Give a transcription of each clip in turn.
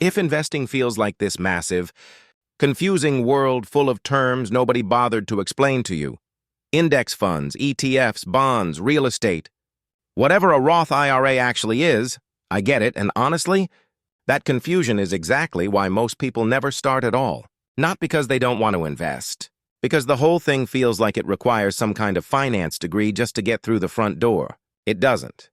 If investing feels like this massive, confusing world full of terms nobody bothered to explain to you, index funds, ETFs, bonds, real estate, whatever a Roth IRA actually is, I get it, and honestly, that confusion is exactly why most people never start at all. Not because they don't want to invest, because the whole thing feels like it requires some kind of finance degree just to get through the front door. It doesn't.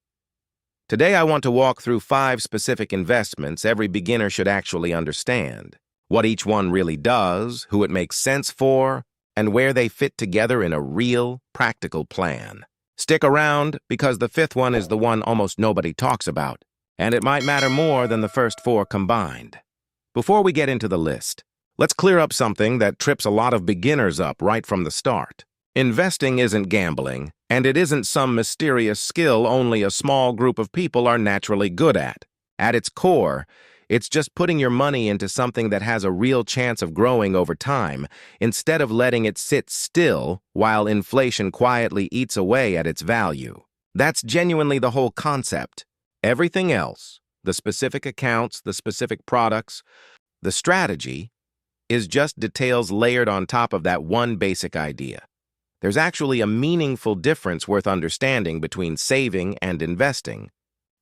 Today I want to walk through 5 specific investments every beginner should actually understand. What each one really does, who it makes sense for, and where they fit together in a real, practical plan. Stick around, because the 5th one is the one almost nobody talks about, and it might matter more than the first 4 combined. Before we get into the list, let's clear up something that trips a lot of beginners up right from the start. Investing isn't gambling, and it isn't some mysterious skill only a small group of people are naturally good at. At its core, it's just putting your money into something that has a real chance of growing over time, instead of letting it sit still while inflation quietly eats away at its value. That's genuinely the whole concept. Everything else, the specific accounts, the specific products, the strategy, is just details layered on top of that one basic idea. There's actually a meaningful difference worth understanding between saving and investing,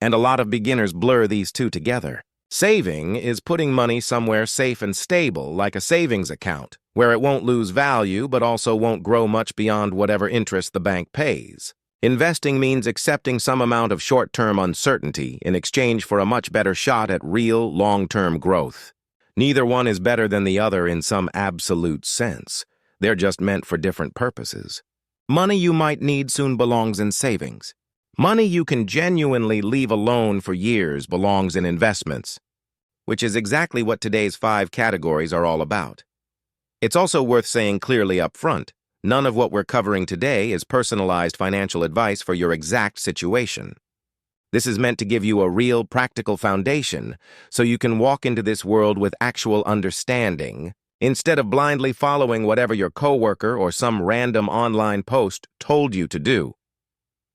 and a lot of beginners blur these two together. Saving is putting money somewhere safe and stable, like a savings account, where it won't lose value but also won't grow much beyond whatever interest the bank pays. Investing means accepting some amount of short-term uncertainty in exchange for a much better shot at real, long-term growth. Neither one is better than the other in some absolute sense. They're just meant for different purposes. Money you might need soon belongs in savings. Money you can genuinely leave alone for years belongs in investments, which is exactly what today's 5 categories are all about. It's also worth saying clearly up front, none of what we're covering today is personalized financial advice for your exact situation. This is meant to give you a real, practical foundation so you can walk into this world with actual understanding, instead of blindly following whatever your coworker or some random online post told you to do.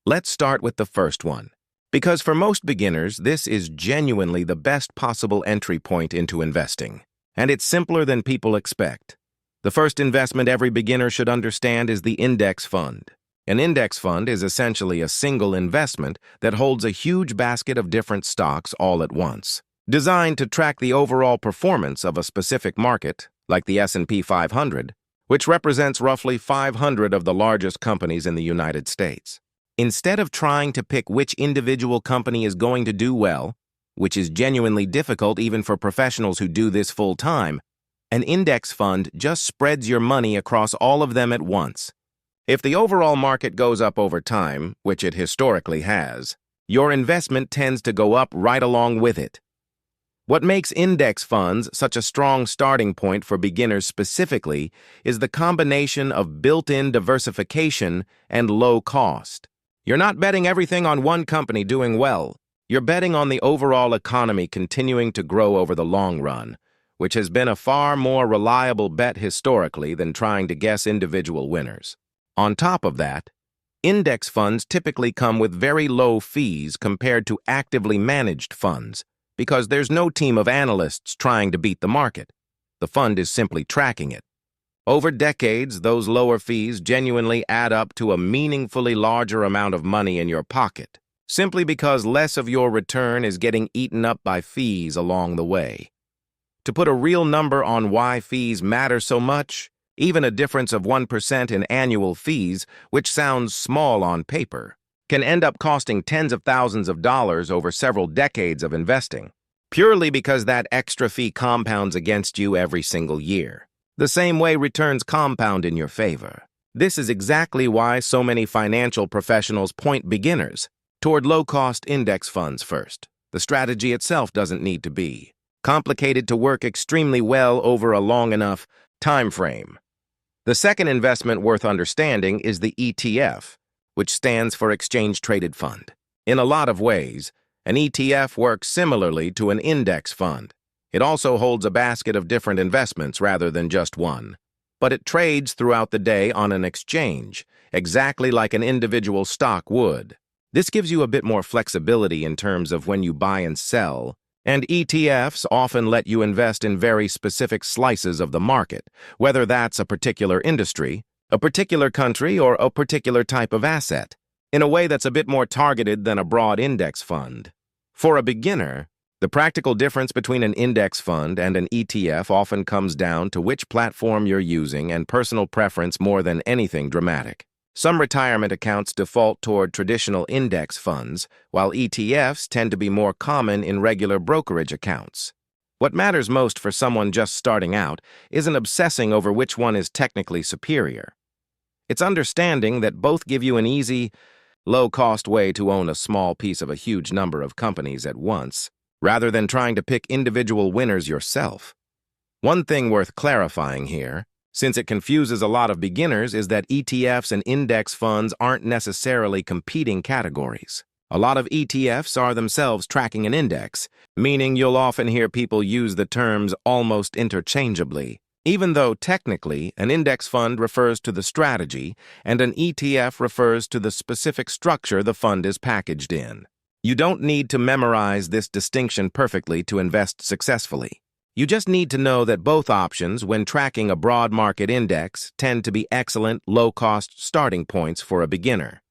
Let's start with the first one, because for most beginners, this is genuinely the best possible entry point into investing, and it's simpler than people expect. The first investment every beginner should understand is the index fund. An index fund is essentially a single investment that holds a huge basket of different stocks all at once, designed to track the overall performance of a specific market, like the S&P 500, which represents roughly 500 of the largest companies in the United States. Instead of trying to pick which individual company is going to do well, which is genuinely difficult even for professionals who do this full-time, an index fund just spreads your money across all of them at once. If the overall market goes up over time, which it historically has, your investment tends to go up right along with it. What makes index funds such a strong starting point for beginners specifically is the combination of built-in diversification and low cost. You're not betting everything on one company doing well. You're betting on the overall economy continuing to grow over the long run, which has been a far more reliable bet historically than trying to guess individual winners. On top of that, index funds typically come with very low fees compared to actively managed funds, because there's no team of analysts trying to beat the market. The fund is simply tracking it. Over decades, those lower fees genuinely add up to a meaningfully larger amount of money in your pocket, simply because less of your return is getting eaten up by fees along the way. To put a real number on why fees matter so much, even a difference of 1% in annual fees, which sounds small on paper, can end up costing tens of thousands of dollars over several decades of investing, purely because that extra fee compounds against you every single year, the same way returns compound in your favor. This is exactly why so many financial professionals point beginners toward low-cost index funds first. The strategy itself doesn't need to be complicated to work extremely well over a long enough time frame. The second investment worth understanding is the ETF, which stands for Exchange Traded Fund. In a lot of ways, an ETF works similarly to an index fund. It also holds a basket of different investments rather than just one, but it trades throughout the day on an exchange, exactly like an individual stock would. This gives you a bit more flexibility in terms of when you buy and sell, And ETFs often let you invest in very specific slices of the market, whether that's a particular industry, a particular country, or a particular type of asset, in a way that's a bit more targeted than a broad index fund. For a beginner, the practical difference between an index fund and an ETF often comes down to which platform you're using and personal preference more than anything dramatic. Some retirement accounts default toward traditional index funds, while ETFs tend to be more common in regular brokerage accounts. What matters most for someone just starting out isn't obsessing over which one is technically superior. It's understanding that both give you an easy, low-cost way to own a small piece of a huge number of companies at once, rather than trying to pick individual winners yourself. One thing worth clarifying here, since it confuses a lot of beginners, is that ETFs and index funds aren't necessarily competing categories. A lot of ETFs are themselves tracking an index, meaning you'll often hear people use the terms almost interchangeably, even though technically an index fund refers to the strategy and an ETF refers to the specific structure the fund is packaged in. You don't need to memorize this distinction perfectly to invest successfully. You just need to know that both options, when tracking a broad market index, tend to be excellent, low-cost starting points for a beginner.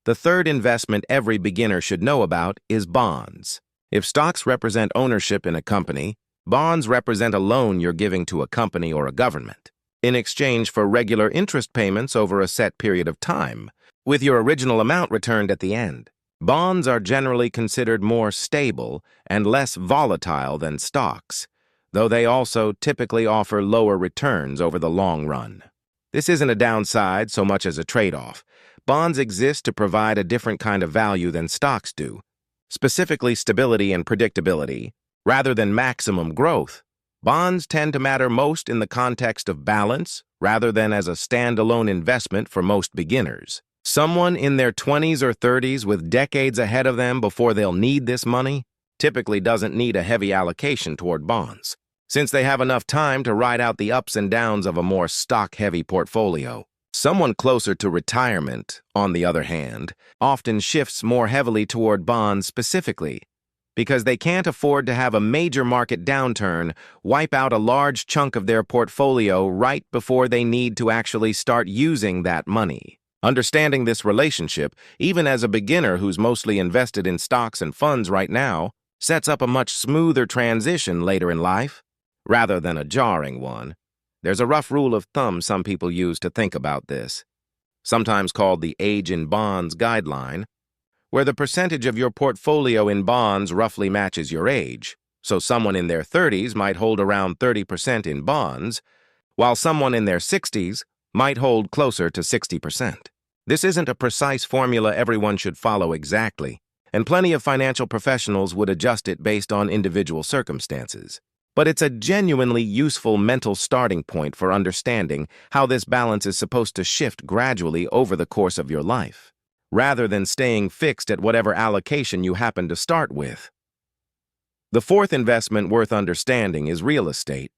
The third investment every beginner should know about is bonds. If stocks represent ownership in a company, bonds represent a loan you're giving to a company or a government, in exchange for regular interest payments over a set period of time, with your original amount returned at the end. Bonds are generally considered more stable and less volatile than stocks, though they also typically offer lower returns over the long run. This isn't a downside so much as a trade-off. Bonds exist to provide a different kind of value than stocks do, specifically stability and predictability, rather than maximum growth. Bonds tend to matter most in the context of balance, rather than as a standalone investment for most beginners. Someone in their 20s or 30s with decades ahead of them before they'll need this money typically doesn't need a heavy allocation toward bonds, since they have enough time to ride out the ups and downs of a more stock-heavy portfolio. Someone closer to retirement, on the other hand, often shifts more heavily toward bonds specifically, because they can't afford to have a major market downturn wipe out a large chunk of their portfolio right before they need to actually start using that money. Understanding this relationship, even as a beginner who's mostly invested in stocks and funds right now, sets up a much smoother transition later in life, rather than a jarring one. There's a rough rule of thumb some people use to think about this, sometimes called the Age in Bonds guideline, where the percentage of your portfolio in bonds roughly matches your age. So someone in their 30s might hold around 30% in bonds, while someone in their 60s might hold closer to 60%. This isn't a precise formula everyone should follow exactly, and plenty of financial professionals would adjust it based on individual circumstances. But it's a genuinely useful mental starting point for understanding how this balance is supposed to shift gradually over the course of your life, rather than staying fixed at whatever allocation you happen to start with. The fourth investment worth understanding is real estate,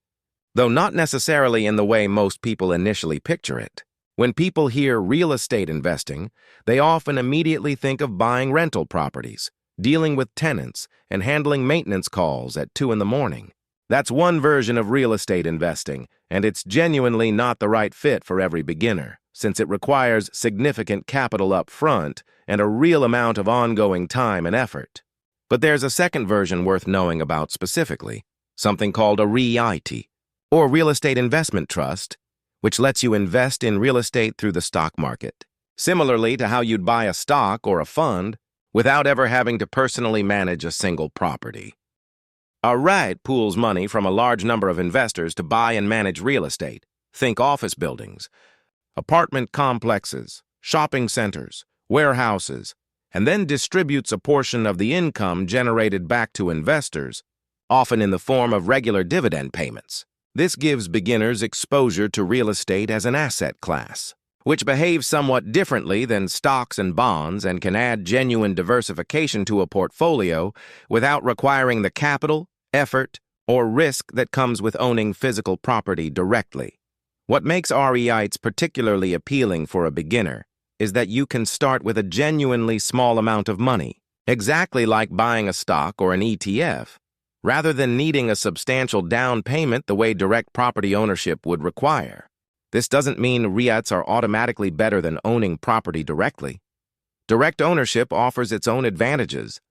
though not necessarily in the way most people initially picture it. When people hear real estate investing, they often immediately think of buying rental properties, dealing with tenants, and handling maintenance calls at 2 in the morning. That's one version of real estate investing, and it's genuinely not the right fit for every beginner, since it requires significant capital up front and a real amount of ongoing time and effort. But there's a second version worth knowing about specifically, something called a REIT, or Real Estate Investment Trust, which lets you invest in real estate through the stock market, similarly to how you'd buy a stock or a fund without ever having to personally manage a single property. A REIT pools money from a large number of investors to buy and manage real estate. Think office buildings, apartment complexes, shopping centers, warehouses, and then distributes a portion of the income generated back to investors, often in the form of regular dividend payments. This gives beginners exposure to real estate as an asset class, which behaves somewhat differently than stocks and bonds and can add genuine diversification to a portfolio without requiring the capital, effort, or risk that comes with owning physical property directly. What makes REITs particularly appealing for a beginner is that you can start with a genuinely small amount of money, exactly like buying a stock or an ETF. rather than needing a substantial down payment the way direct property ownership would require. This doesn't mean REITs are automatically better than owning property directly. Direct ownership offers its own advantages,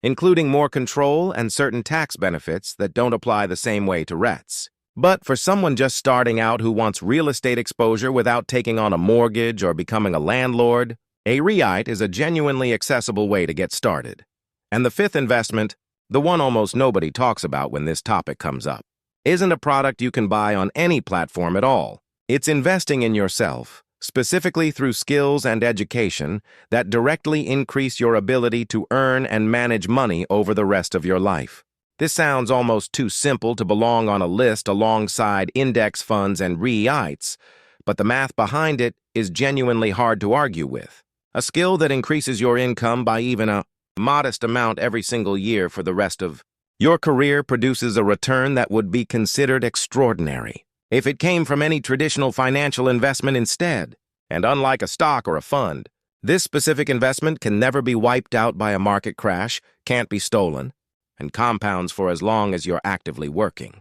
including more control and certain tax benefits that don't apply the same way to REITs. But for someone just starting out who wants real estate exposure without taking on a mortgage or becoming a landlord, a REIT is a genuinely accessible way to get started. And the fifth investment, the one almost nobody talks about when this topic comes up, isn't a product you can buy on any platform at all. It's investing in yourself, specifically through skills and education that directly increase your ability to earn and manage money over the rest of your life. This sounds almost too simple to belong on a list alongside index funds and REITs, but the math behind it is genuinely hard to argue with. A skill that increases your income by even a modest amount every single year for the rest of your career produces a return that would be considered extraordinary if it came from any traditional financial investment instead. And unlike a stock or a fund, this specific investment can never be wiped out by a market crash, can't be stolen, and compounds for as long as you're actively working.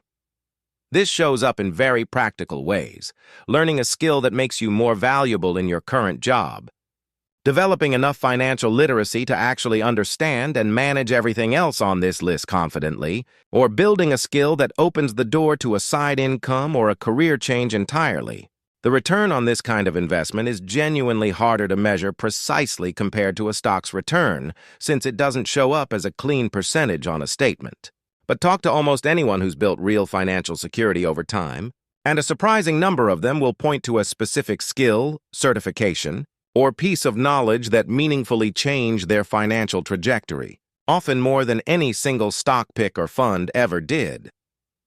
This shows up in very practical ways: learning a skill that makes you more valuable in your current job, developing enough financial literacy to actually understand and manage everything else on this list confidently, or building a skill that opens the door to a side income or a career change entirely. The return on this kind of investment is genuinely harder to measure precisely compared to a stock's return, since it doesn't show up as a clean percentage on a statement. But talk to almost anyone who's built real financial security over time, and a surprising number of them will point to a specific skill, certification, or piece of knowledge that meaningfully changed their financial trajectory, often more than any single stock pick or fund ever did.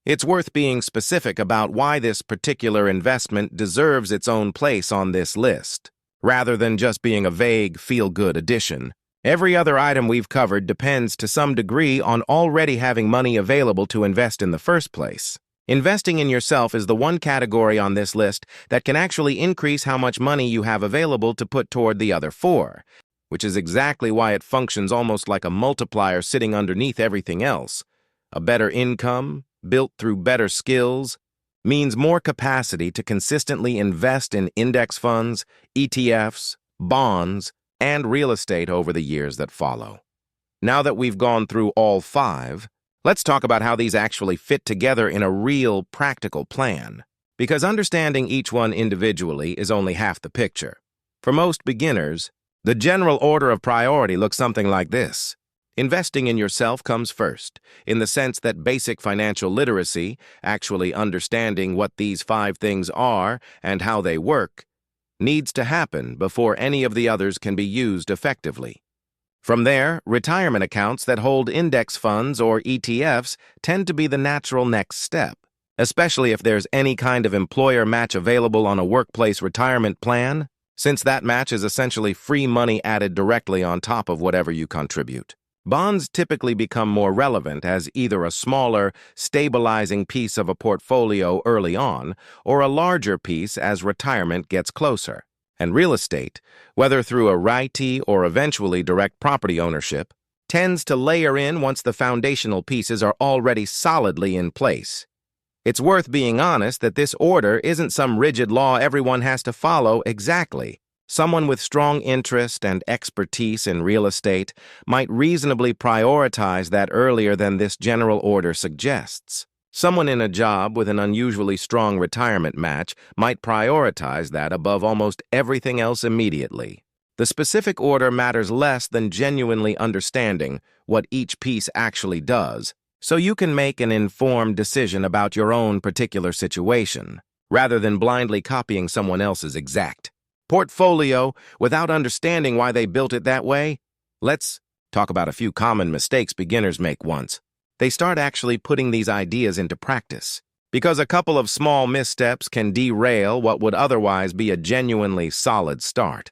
It's worth being specific about why this particular investment deserves its own place on this list, rather than just being a vague, feel-good addition. Every other item we've covered depends to some degree on already having money available to invest in the first place. Investing in yourself is the one category on this list that can actually increase how much money you have available to put toward the other four, which is exactly why it functions almost like a multiplier sitting underneath everything else. A better income, built through better skills, means more capacity to consistently invest in index funds, ETFs, bonds, and real estate over the years that follow. Now that we've gone through all five, let's talk about how these actually fit together in a real, practical plan. Because understanding each one individually is only half the picture. For most beginners, the general order of priority looks something like this. Investing in yourself comes first, in the sense that basic financial literacy, actually understanding what these five things are and how they work, needs to happen before any of the others can be used effectively. From there, retirement accounts that hold index funds or ETFs tend to be the natural next step, especially if there's any kind of employer match available on a workplace retirement plan, since that match is essentially free money added directly on top of whatever you contribute. Bonds typically become more relevant as either a smaller, stabilizing piece of a portfolio early on, or a larger piece as retirement gets closer. And real estate, whether through a REIT or eventually direct property ownership, tends to layer in once the foundational pieces are already solidly in place. It's worth being honest that this order isn't some rigid law everyone has to follow exactly. Someone with strong interest and expertise in real estate might reasonably prioritize that earlier than this general order suggests. Someone in a job with an unusually strong retirement match might prioritize that above almost everything else immediately. The specific order matters less than genuinely understanding what each piece actually does, so you can make an informed decision about your own particular situation, rather than blindly copying someone else's exact portfolio without understanding why they built it that way. Let's talk about a few common mistakes beginners make once they start actually putting these ideas into practice, because a couple of small missteps can derail what would otherwise be a genuinely solid start.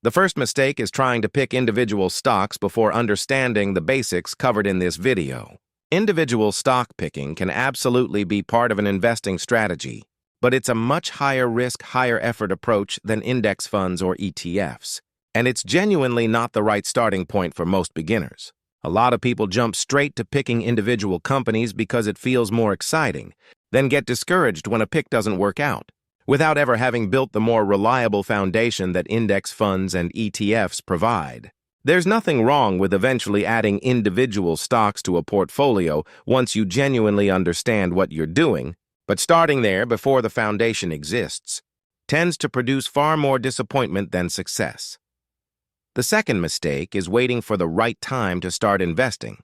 The first mistake is trying to pick individual stocks before understanding the basics covered in this video. Individual stock picking can absolutely be part of an investing strategy, but it's a much higher risk, higher effort approach than index funds or ETFs, and it's genuinely not the right starting point for most beginners. A lot of people jump straight to picking individual companies because it feels more exciting, then get discouraged when a pick doesn't work out, without ever having built the more reliable foundation that index funds and ETFs provide. There's nothing wrong with eventually adding individual stocks to a portfolio once you genuinely understand what you're doing, but starting there before the foundation exists tends to produce far more disappointment than success. The second mistake is waiting for the right time to start investing,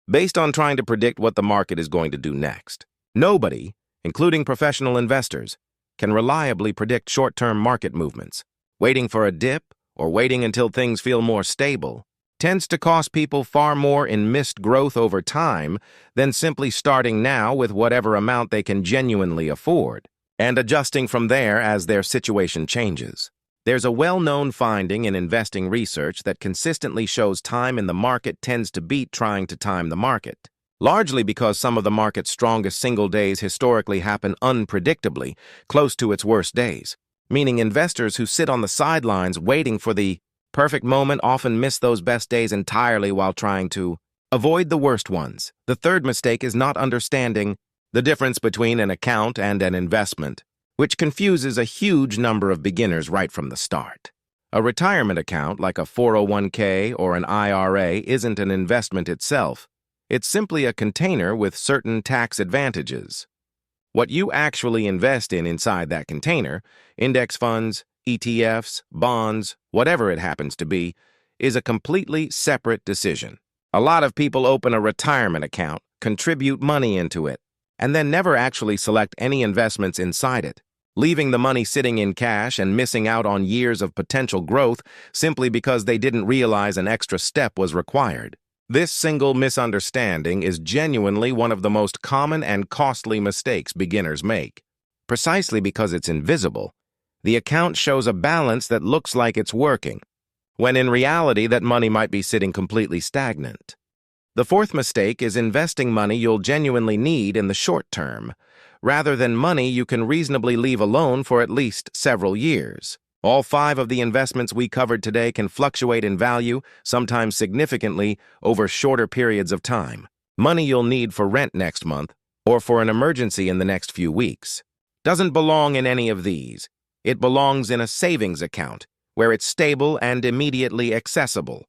based on trying to predict what the market is going to do next. Nobody, including professional investors, can reliably predict short-term market movements. Waiting for a dip or waiting until things feel more stable tends to cost people far more in missed growth over time than simply starting now with whatever amount they can genuinely afford and adjusting from there as their situation changes. There's a well-known finding in investing research that consistently shows time in the market tends to beat trying to time the market, largely because some of the market's strongest single days historically happen unpredictably, close to its worst days, meaning investors who sit on the sidelines waiting for the perfect moment often miss those best days entirely while trying to avoid the worst ones. The third mistake is not understanding the difference between an account and an investment, which confuses a huge number of beginners right from the start. A retirement account, like a 401k or an IRA, isn't an investment itself. It's simply a container with certain tax advantages. What you actually invest in inside that container, index funds, ETFs, bonds, whatever it happens to be, is a completely separate decision. A lot of people open a retirement account, contribute money into it, and then never actually select any investments inside it, leaving the money sitting in cash and missing out on years of potential growth simply because they didn't realize an extra step was required. This single misunderstanding is genuinely one of the most common and costly mistakes beginners make. Precisely because it's invisible, the account shows a balance that looks like it's working, when in reality that money might be sitting completely stagnant. The fourth mistake is investing money you'll genuinely need in the short term, rather than money you can reasonably leave alone for at least several years. All 5 of the investments we covered today can fluctuate in value, sometimes significantly, over shorter periods of time. Money you'll need for rent next month, or for an emergency in the next few weeks, doesn't belong in any of these. It belongs in a savings account, where it's stable and immediately accessible,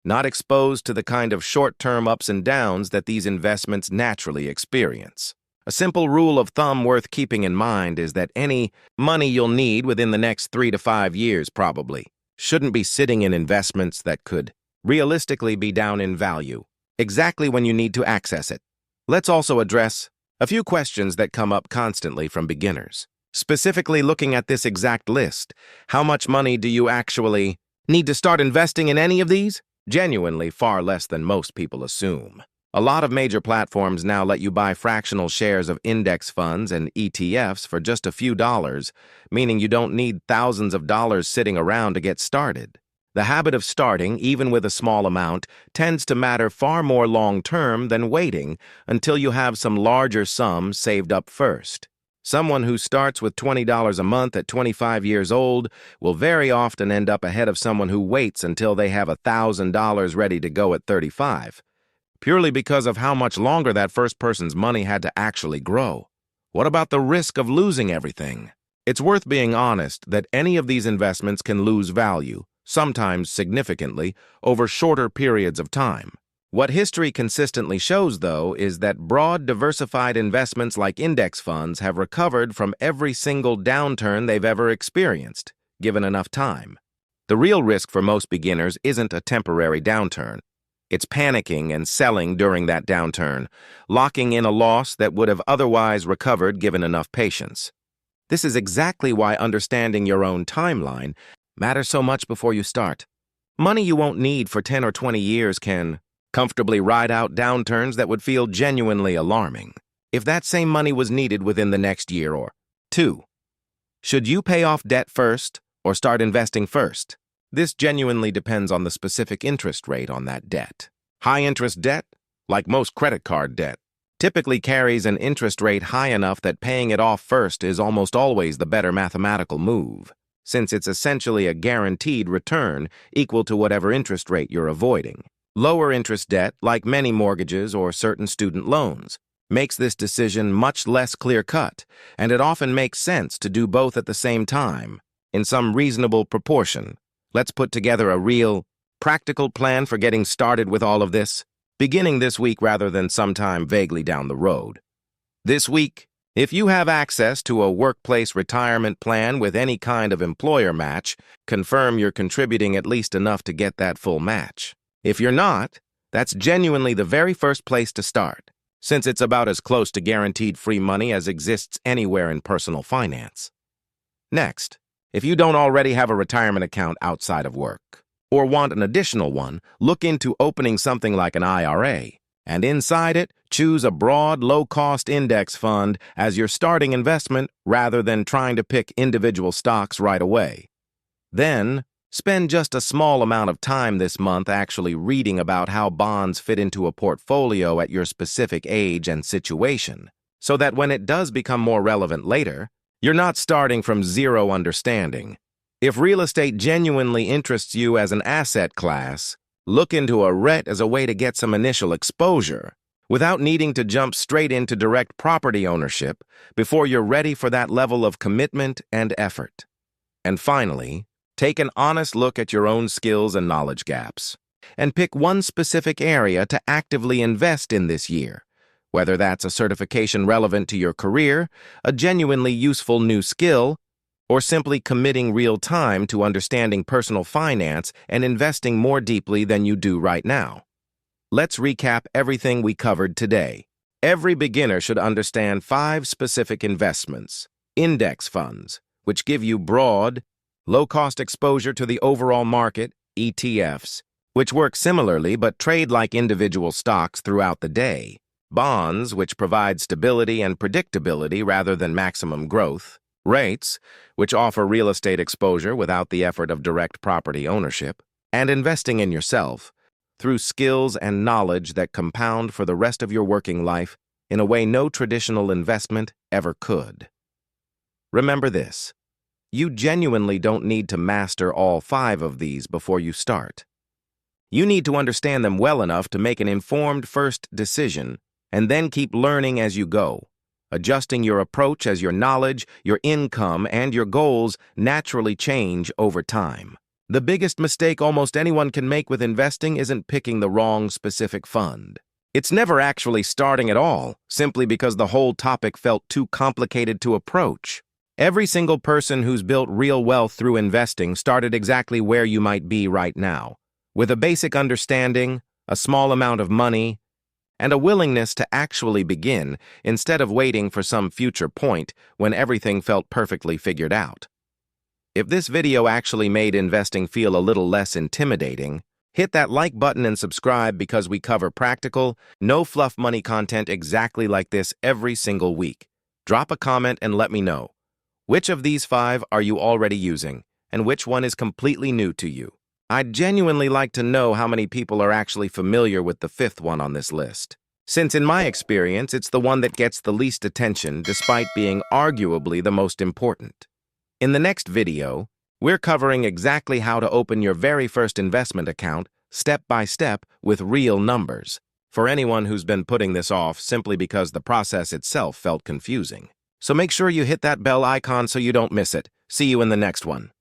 not exposed to the kind of short-term ups and downs that these investments naturally experience. A simple rule of thumb worth keeping in mind is that any money you'll need within the next 3 to 5 years probably shouldn't be sitting in investments that could realistically be down in value exactly when you need to access it. Let's also address a few questions that come up constantly from beginners. Specifically looking at this exact list, how much money do you actually need to start investing in any of these? Genuinely far less than most people assume. A lot of major platforms now let you buy fractional shares of index funds and ETFs for just a few dollars, meaning you don't need thousands of dollars sitting around to get started. The habit of starting, even with a small amount, tends to matter far more long-term than waiting until you have some larger sum saved up first. Someone who starts with $20 a month at 25 years old will very often end up ahead of someone who waits until they have $1,000 ready to go at 35, purely because of how much longer that first person's money had to actually grow. What about the risk of losing everything? It's worth being honest that any of these investments can lose value, sometimes significantly, over shorter periods of time. What history consistently shows, though, is that broad, diversified investments like index funds have recovered from every single downturn they've ever experienced, given enough time. The real risk for most beginners isn't a temporary downturn. It's panicking and selling during that downturn, locking in a loss that would have otherwise recovered given enough patience. This is exactly why understanding your own timeline matters so much before you start. Money you won't need for 10 or 20 years can comfortably ride out downturns that would feel genuinely alarming. If that same money was needed within the next year or 2, should you pay off debt first or start investing first? This genuinely depends on the specific interest rate on that debt. High-interest debt, like most credit card debt, typically carries an interest rate high enough that paying it off first is almost always the better mathematical move, since it's essentially a guaranteed return equal to whatever interest rate you're avoiding. Lower interest debt, like many mortgages or certain student loans, makes this decision much less clear-cut, and it often makes sense to do both at the same time, in some reasonable proportion. Let's put together a real, practical plan for getting started with all of this, beginning this week rather than sometime vaguely down the road. This week, if you have access to a workplace retirement plan with any kind of employer match, confirm you're contributing at least enough to get that full match. If you're not, that's genuinely the very first place to start, since it's about as close to guaranteed free money as exists anywhere in personal finance. Next, if you don't already have a retirement account outside of work, or want an additional one, look into opening something like an IRA, and inside it, choose a broad, low-cost index fund as your starting investment rather than trying to pick individual stocks right away. Then, spend just a small amount of time this month actually reading about how bonds fit into a portfolio at your specific age and situation, so that when it does become more relevant later, you're not starting from zero understanding. If real estate genuinely interests you as an asset class, look into a REIT as a way to get some initial exposure, without needing to jump straight into direct property ownership before you're ready for that level of commitment and effort. And finally, take an honest look at your own skills and knowledge gaps, and pick one specific area to actively invest in this year, whether that's a certification relevant to your career, a genuinely useful new skill, or simply committing real time to understanding personal finance and investing more deeply than you do right now. Let's recap everything we covered today. Every beginner should understand 5 specific investments: index funds, which give you broad, low-cost exposure to the overall market, ETFs, which work similarly but trade like individual stocks throughout the day, bonds, which provide stability and predictability rather than maximum growth, REITs, which offer real estate exposure without the effort of direct property ownership, and investing in yourself through skills and knowledge that compound for the rest of your working life in a way no traditional investment ever could. Remember this: you genuinely don't need to master all 5 of these before you start. You need to understand them well enough to make an informed first decision and then keep learning as you go, adjusting your approach as your knowledge, your income, and your goals naturally change over time. The biggest mistake almost anyone can make with investing isn't picking the wrong specific fund. It's never actually starting at all, simply because the whole topic felt too complicated to approach. Every single person who's built real wealth through investing started exactly where you might be right now, with a basic understanding, a small amount of money, and a willingness to actually begin instead of waiting for some future point when everything felt perfectly figured out. If this video actually made investing feel a little less intimidating, hit that like button and subscribe because we cover practical, no-fluff money content exactly like this every single week. Drop a comment and let me know. Which of these 5 are you already using, and which one is completely new to you? I'd genuinely like to know how many people are actually familiar with the 5th one on this list, since in my experience, it's the one that gets the least attention despite being arguably the most important. In the next video, we're covering exactly how to open your very first investment account, step by step, with real numbers, for anyone who's been putting this off simply because the process itself felt confusing. So make sure you hit that bell icon so you don't miss it. See you in the next one.